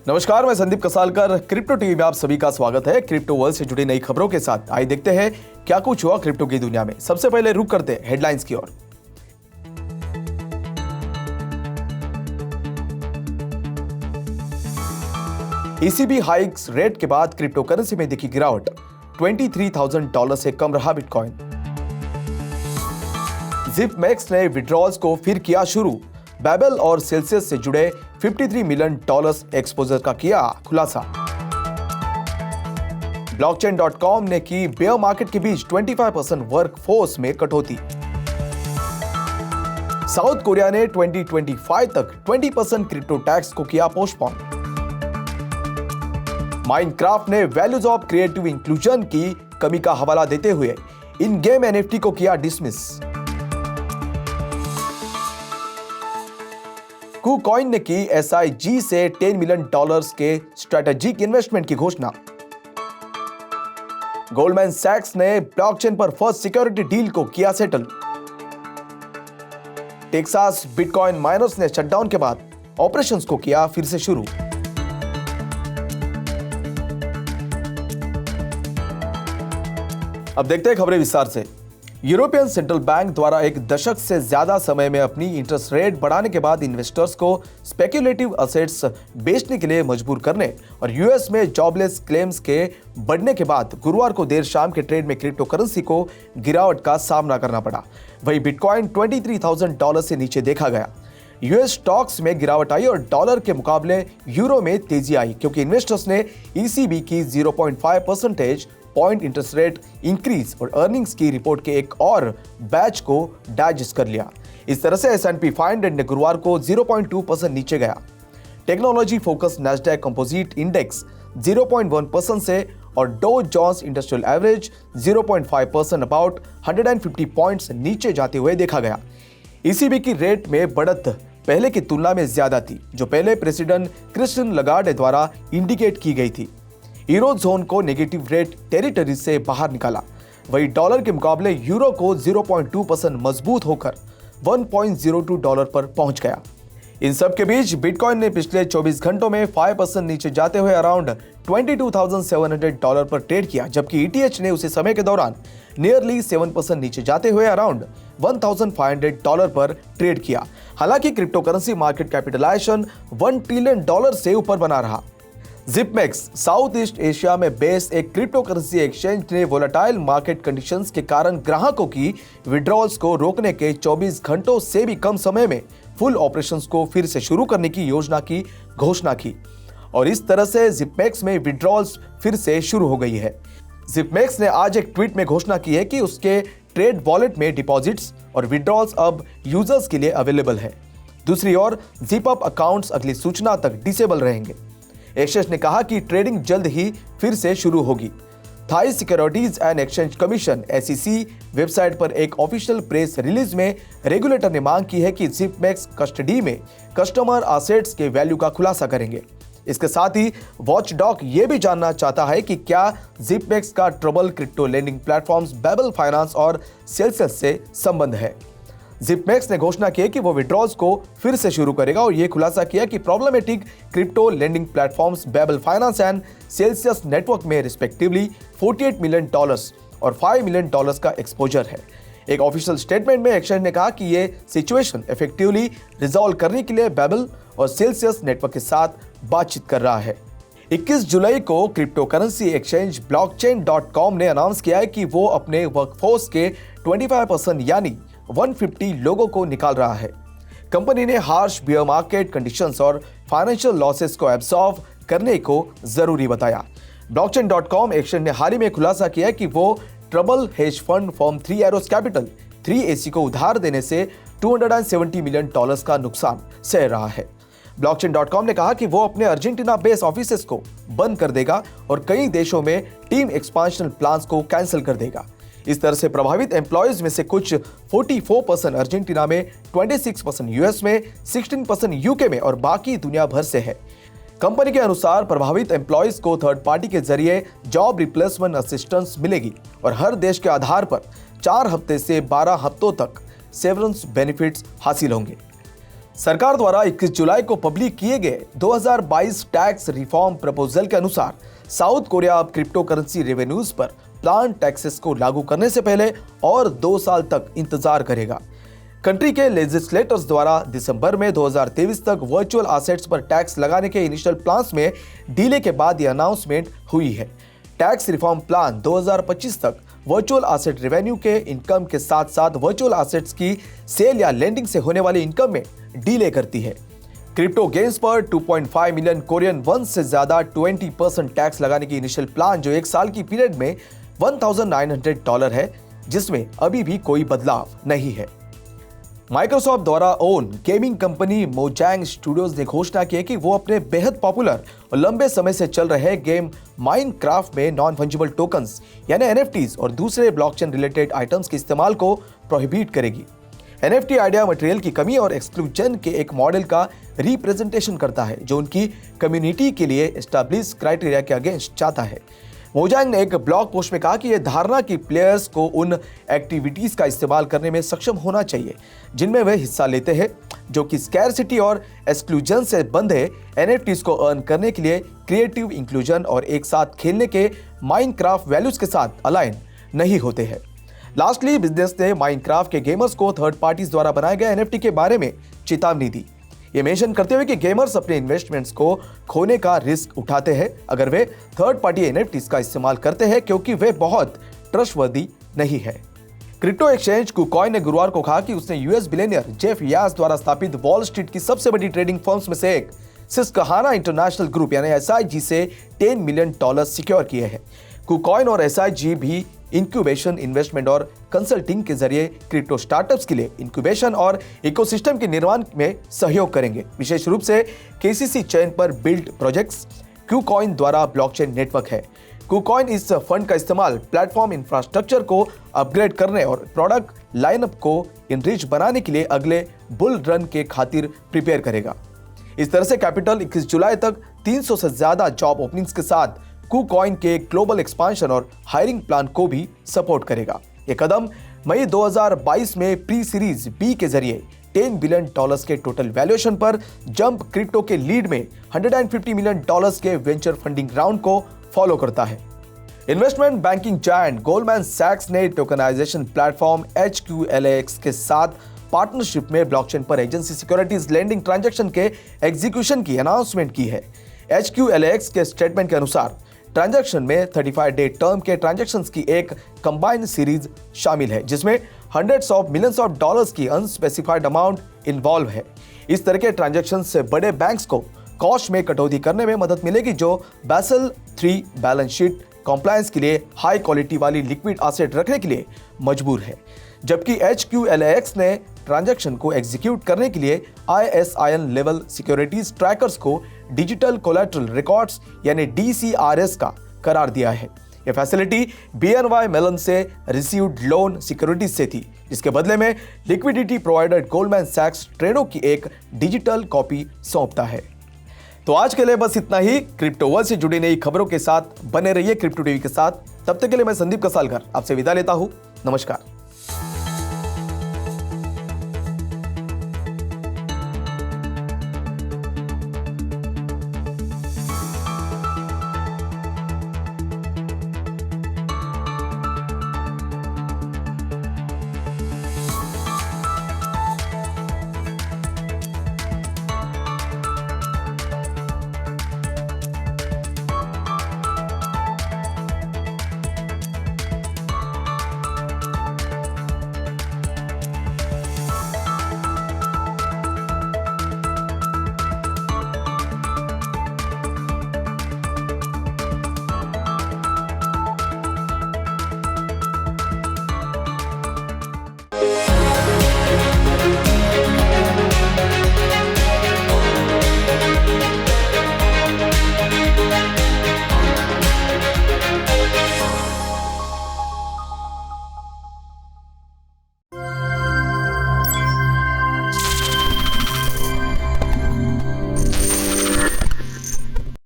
नमस्कार, मैं Sandeep कसालकर। Crypto TV में आप सभी का स्वागत है। क्रिप्टो वर्ल्ड से जुड़ी नई खबरों के साथ आइए देखते हैं क्या कुछ हुआ क्रिप्टो की दुनिया में। सबसे पहले रुक करते हैं हेडलाइंस की ओर। ईसीबी हाइक्स रेट के बाद क्रिप्टो करेंसी में दिखी गिरावट। $23,000 से कम रहा बिटकॉइन। जिपमैक्स ने विड्रॉल्स को फिर किया शुरू। बेबल और सेल्सियस से जुड़े $53 मिलियन एक्सपोजर का किया खुलासा। ब्लॉकचेन.com ने की बेयर मार्केट के बीच 25% वर्कफोर्स में कटौती। साउथ कोरिया ने 2025 तक 20% क्रिप्टो टैक्स को किया पोस्टपोन। माइनक्राफ्ट ने वैल्यूज ऑफ क्रिएटिव इंक्लूजन की कमी का हवाला देते हुए इन गेम एनएफटी को किया डिसमिस। KuCoin ने की SIG से $10 मिलियन के स्ट्रेटेजिक इन्वेस्टमेंट की घोषणा। गोल्डमैन सैक्स ने ब्लॉकचेन पर फर्स्ट सिक्योरिटी डील को किया सेटल। टेक्सास बिटकॉइन माइनर्स ने शटडाउन के बाद ऑपरेशंस को किया फिर से शुरू। अब देखते हैं खबरें विस्तार से। यूरोपियन सेंट्रल बैंक द्वारा एक दशक से ज्यादा समय में अपनी इंटरेस्ट रेट बढ़ाने के बाद इन्वेस्टर्स को स्पेक्युलेटिव असेट्स बेचने के लिए मजबूर करने और यूएस में जॉबलेस क्लेम्स के बढ़ने के बाद गुरुवार को देर शाम के ट्रेड में क्रिप्टो करेंसी को गिरावट का सामना करना पड़ा। वहीं बिटकॉइन $23,000 से नीचे देखा गया। यूएस स्टॉक्स में गिरावट आई और डॉलर के मुकाबले यूरो में तेजी आई क्योंकि इन्वेस्टर्स ने ईसीबी की 0.5% पॉइंट इंटरेस्ट रेट इंक्रीज और अर्निंग्स की रिपोर्ट के एक और बैच को डाइजेस्ट कर लिया। इस तरह से S&P 500 ने गुरुवार को 0.2% नीचे गया। Technology focus Nasdaq composite index 0.1% से और Dow Jones industrial average 0.5% about 150 points नीचे जाते हुए देखा गया। ईसीबी की रेट में बढ़त पहले की तुलना में ज्यादा थी, जो पहले प्रेसिडेंट क्रिस्टिन लगार्डे द्वारा इंडिकेट की गई थी। यूरो जोन को नेगेटिव रेट टेरिटरी से बाहर निकाला। वहीं डॉलर के मुकाबले यूरो को 0.2% मजबूत होकर $1.02 पर पहुंच गया। इन सब के बीच बिटकॉइन ने पिछले 24 घंटों में 5% नीचे जाते हुए अराउंड $22,700 पर ट्रेड किया, जबकि ETH ने उसी समय के दौरान नियरली 7% नीचे जाते हुए अराउंड $1,500 पर ट्रेड किया। हालांकि crypto currency market capitalization $1 trillion से ऊपर बना रहा। जिपमैक्स साउथ ईस्ट एशिया में बेस्ड एक क्रिप्टो करेंसी एक्सचेंज ने वोलेटाइल मार्केट कंडीशंस के कारण ग्राहकों की विड्रॉल्स को रोकने के 24 घंटों से भी कम समय में फुल ऑपरेशंस को फिर से शुरू करने की योजना की घोषणा की और इस तरह से जिपमैक्स में विड्रॉल्स फिर से शुरू हो गई है। जिपमैक्स ने आज एक ट्वीट में घोषणा की है कि उसके ट्रेड वॉलेट में डिपॉजिट्स और विड्रॉल्स अब यूजर्स के लिए अवेलेबल है। दूसरी ओर जिपअप अकाउंट्स अगली सूचना तक डिसेबल रहेंगे। एक्सचेंज ने कहा कि ट्रेडिंग जल्द ही फिर से शुरू होगी। Thai securities and exchange commission SEC website पर एक ऑफिशियल प्रेस रिलीज में रेगुलेटर ने मांग की है कि जिपमैक्स कस्टडी में कस्टमर एसेट्स के वैल्यू का खुलासा करेंगे। इसके साथ ही वॉचडॉग ये भी जानना चाहता है कि क्या जिपमैक्स का trouble crypto lending platforms Babel finance और सेल्सियस से संबंध है। जिपमैक्स ने घोषणा की कि वो विड्रॉल्स को फिर से शुरू करेगा और ये खुलासा किया कि problematic crypto lending platforms Babel finance and Celsius network में रिस्पेक्टिवली $48 मिलियन और $5 मिलियन का एक्सपोजर है। एक ऑफिशियल स्टेटमेंट में एक्सचेंज ने कहा कि ये सिचुएशन इफेक्टिवली रिजॉल्व करने के लिए बेबल और सेल्सियस नेटवर्क के साथ बातचीत कर रहा है। 21 जुलाई को क्रिप्टो करेंसी एक्सचेंज ब्लॉकचेन.com ने अनाउंस किया है कि वो अपने वर्कफोर्स के 25% यानी 150 लोगों को निकाल रहा है। कंपनी ने हार्श बियर मार्केट कंडीशंस और फाइनेंशियल लॉसेस को एब्सॉर्ब करने को जरूरी बताया। ब्लॉकचेन.com एक्सचेंज ने हाल ही में खुलासा किया कि वो trouble hedge fund firm 3 arrows capital 3AC को उधार देने से $270 मिलियन का नुकसान सह रहा है। ब्लॉकचेन.com ने कहा कि वो अपने अर्जेंटीना बेस ऑफिसेस को बंद कर देगा और कई देशों में टीम एक्सपांशन प्लान्स को कैंसिल कर देगा। इस तरह से प्रभावित एम्प्लॉयज में से कुछ 44% अर्जेंटीना में, 26% यूएस में, 16% यूके में और बाकी दुनिया भर से है। कंपनी के अनुसार प्रभावित एम्प्लॉयज को थर्ड पार्टी के जरिए जॉब रिप्लेसमेंट असिस्टेंस मिलेगी और हर देश के आधार पर 4 हफ्ते से 12 हफ्तों तक सेवरेंस बेनिफिट्स हासिल होंगे। सरकार द्वारा 21 जुलाई को पब्लिक किए गए 2022 टैक्स रिफॉर्म प्रपोजल के अनुसार साउथ कोरिया अब क्रिप्टो करेंसी रेवेन्यूज पर प्लान टैक्सेस को लागू करने से पहले और 2 साल तक इंतजार करेगा। कंट्री के लेजिस्लेटर्स द्वारा दिसंबर में 2023 तक वर्चुअल एसेट्स पर टैक्स लगाने के इनिशियल प्लान्स में डीले के बाद यह अनाउंसमेंट हुई है। टैक्स रिफॉर्म प्लान 2025 तक वर्चुअल एसेट रेवेन्यू के इनकम के साथ साथ वर्चुअल एसेट्स की सेल या लेंडिंग से होने वाली इनकम में डीले करती है। क्रिप्टो गेम्स पर 2.5 मिलियन कोरियन वन से ज्यादा 20% टैक्स लगाने की इनिशियल प्लान जो 1 साल की पीरियड में $1,900 है, जिसमें अभी भी कोई बदलाव नहीं है। माइक्रोसॉफ्ट द्वारा own gaming company Mojang studios ने घोषणा की है कि वो अपने बेहद पॉपुलर और लंबे समय से चल रहे गेम माइनक्राफ्ट में नॉन फंजिबल टोकन्स यानी एनएफटीज और दूसरे ब्लॉकचेन रिलेटेड आइटम्स के इस्तेमाल को प्रोहिबिट करेगी। एनएफटी आइडिया मटेरियल की कमी और एक्सक्लूजन के एक मॉडल का रिप्रेजेंटेशन करता है जो उनकी कम्युनिटी के लिए एस्टैब्लिश क्राइटेरिया के अगेंस्ट जाता है। मोजैंग ने एक ब्लॉग पोस्ट में कहा कि यह धारणा कि प्लेयर्स को उन एक्टिविटीज का इस्तेमाल करने में सक्षम होना चाहिए जिनमें वे हिस्सा लेते हैं, जो कि स्कैरसिटी और एक्सक्लूजन से बंधे एनएफटीज को अर्न करने के लिए क्रिएटिव इंक्लूजन और एक साथ खेलने के माइनक्राफ्ट वैल्यूज के साथ अलाइन नहीं होते हैं। लास्टली, बिजनेस ने माइनक्राफ्ट के गेमर्स को थर्ड पार्टीज द्वारा बनाए गए एनएफटी के बारे में चेतावनी दी, ये मेंशन करते हुए कि गेमर्स अपने इन्वेस्टमेंट्स को खोने का रिस्क उठाते हैं अगर वे थर्ड पार्टी एनएफटीज का इस्तेमाल करते हैं, क्योंकि वे बहुत ट्रस्टवर्दी नहीं है। क्रिप्टो एक्सचेंज KuCoin ने गुरुवार को कहा कि उसने यूएस बिलियनियर जेफ यास द्वारा स्थापित वॉल स्ट्रीट की सबसे बड़ी ट्रेडिंग फर्म्स में से एक सिस्कहाना इंटरनेशनल ग्रुप यानी SIG से $10 मिलियन सिक्योर किए हैं। KuCoin और SIG भी इंक्यूबेशन, इन्वेस्टमेंट और कंसल्टिंग के जरिए क्रिप्टो स्टार्टअप्स के लिए इंक्यूबेशन और इकोसिस्टम के निर्माण में सहयोग करेंगे, विशेष रूप से KCC चेन पर बिल्ड प्रोजेक्ट्स। KuCoin द्वारा ब्लॉकचेन नेटवर्क है। KuCoin इस फंड का इस्तेमाल प्लेटफॉर्म इंफ्रास्ट्रक्चर को अपग्रेड करने और प्रोडक्ट लाइनअप को इनरिच बनाने के लिए अगले बुल रन के खातिर प्रिपेयर करेगा। इस तरह से कैपिटल 21 जुलाई तक 300 से ज्यादा जॉब ओपनिंग्स के साथ KuCoin के ग्लोबल एक्सपांशन और हायरिंग प्लान को भी सपोर्ट करेगा। ये कदम मई 2022 में प्री सीरीज बी के जरिए $10 बिलियन के टोटल वैल्यूएशन पर जंप क्रिप्टो के लीड में $150 मिलियन के वेंचर फंडिंग राउंड को फॉलो करता है। इन्वेस्टमेंट बैंकिंग जायंट गोल्डमैन सैक्स ने टोकनाइजेशन प्लेटफॉर्म HQLAX के साथ पार्टनरशिप में ब्लॉकचेन पर एजेंसी सिक्योरिटीज लेंडिंग ट्रांजैक्शन के एग्जीक्यूशन की अनाउंसमेंट की है। HQLAX के स्टेटमेंट के अनुसार ट्रांजैक्शन में 35 डे टर्म के ट्रांजैक्शंस की एक कंबाइंड सीरीज शामिल है जिसमें hundreds of millions of dollars की अनस्पेसिफाइड अमाउंट इन्वॉल्व है। इस तरह के ट्रांजैक्शन से बड़े बैंक्स को कॉस्ट में कटौती करने में मदद मिलेगी जो Basel III balance sheet compliance के लिए हाई क्वालिटी वाली लिक्विड एसेट रखने के लिए मजबूर है, जबकि HQLAX ने ट्रांजैक्शन को एग्जीक्यूट करने के लिए ISIN लेवल सिक्योरिटीज ट्रैकर्स को डिजिटल कोलैटरल रिकॉर्ड्स यानी DCRS का करार दिया है। यह फैसिलिटी BNY मेलन से रिसीव्ड लोन सिक्योरिटीज से थी, जिसके बदले में लिक्विडिटी प्रोवाइडर गोल्डमैन सैक्स ट्रेडों की एक डिजिटल कॉपी सौंपता है। तो आज के लिए बस इतना ही। क्रिप्टो वर्ल्ड से जुड़ी नई खबरों के साथ बने रहिए क्रिप्टो टीवी के साथ। तब तक के लिए मैं संदीप कसालकर आपसे विदा लेता हूं। नमस्कार।